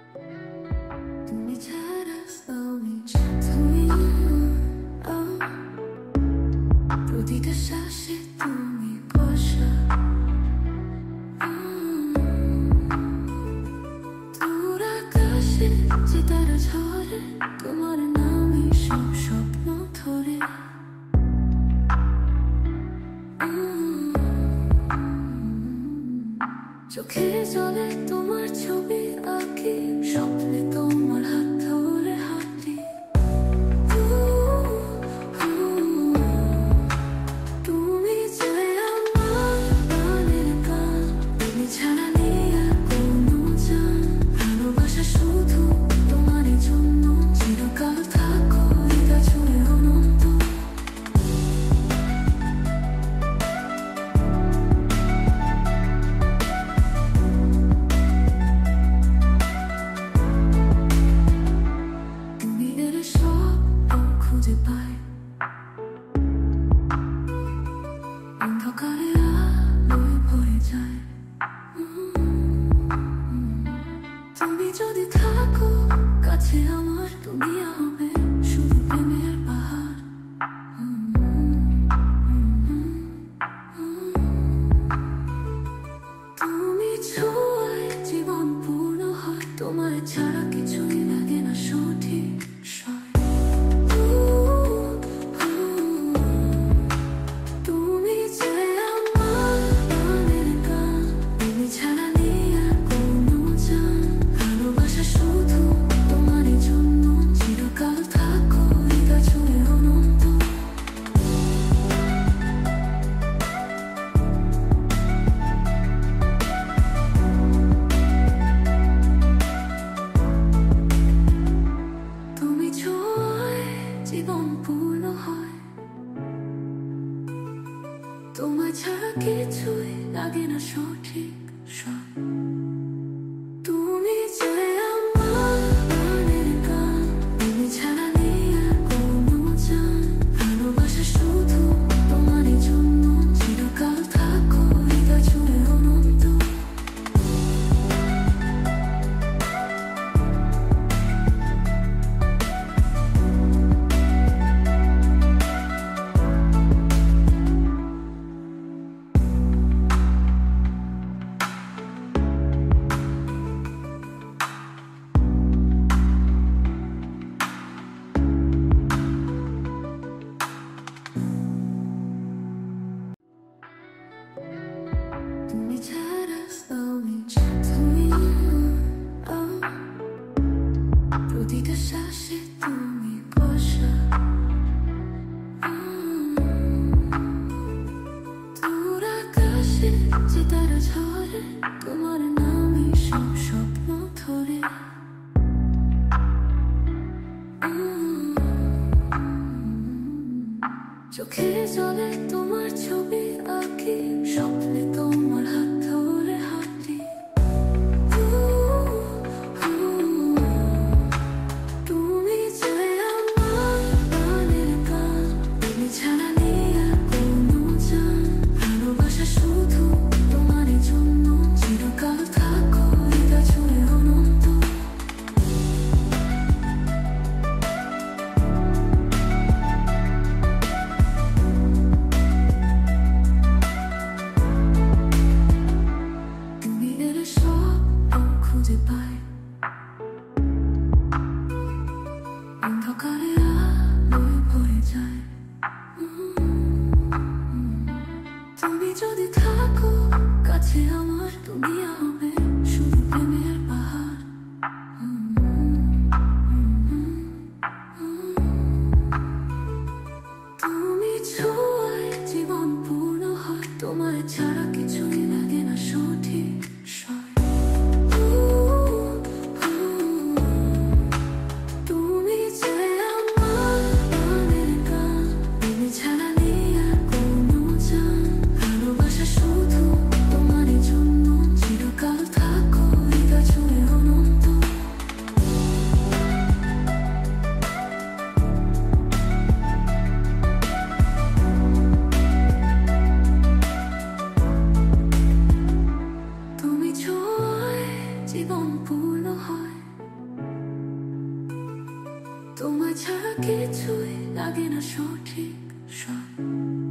তুমি ছাড়া আমি তুমি প্রতিটা শ্বাসে তুমি বসা দূর আকাশে যে তারা ঝরে তোমার নামে সব স্বপ্ন ধরে চোখে জলে তোমার ছবি আঁকি স্বপ্নে তোমার হাত ধরে হাঁটি তুমি যে আমার প্রাণের গান তুমি ছাড়া নেই আর কোনো জান ভালোবাসা শুধু তোমারই জন্য চিরকাল থাকো হৃদয় ছুঁয়ে অনন্ত খুঁজে পাই অন্ধকারে আলোয় ভরে যায় তুমি যদি থাকো কাছে আমার দুনিয়া হবে শুধু প্রেমের পাহাড় তুমি ছোঁয়ায় জীবন পূর্ণ হয় তোমায় ছাড়া কিছুই লাগে না সঠিক জীবন পূর্ণ হয় তোমায় ছাড়া কিছুই লাগে না সঠিক সব তুমি যে আমার প্রাণের গান তুমি ছাড়া নেই আর কোনো জান ভালোবাসা শুধু তোমারই জন্য চিরকাল থাকো হৃদয় ছুঁয়ে অনন্ত তুমি ছাড়া আমি তুমি প্রতিটা শ্বাসে তুমি বসা দূর আকাশে যে তারা ঝরে তোমার নামে সব স্বপ্ন ধরে চোখে জলে তোমার ছবি আঁকি স্বপ্নে তোমার হাত ধরে হাঁটি তুমি যে আমার প্রাণের গান তুমি ছাড়া নেই আর কোনো জান ভালোবাসা শুধু তোমারই জন্য চিরকাল থাকো হৃদয় ছুঁয়ে অনন্ত খুঁজে পাই অন্ধকারে আলোয় ভরে যায় তুমি যদি থাকো কাছে আমার দুনিয়া হবে শুধু প্রেমের পাহাড় তুমি ছোঁয়ায় জীবন পূর্ণ হয় তোমায় ছাড়া কিছুই লাগে না সঠিক জীবন পূর্ণ হয়। তোমার ছাড়া কিছুই লাগে না সঠিক সব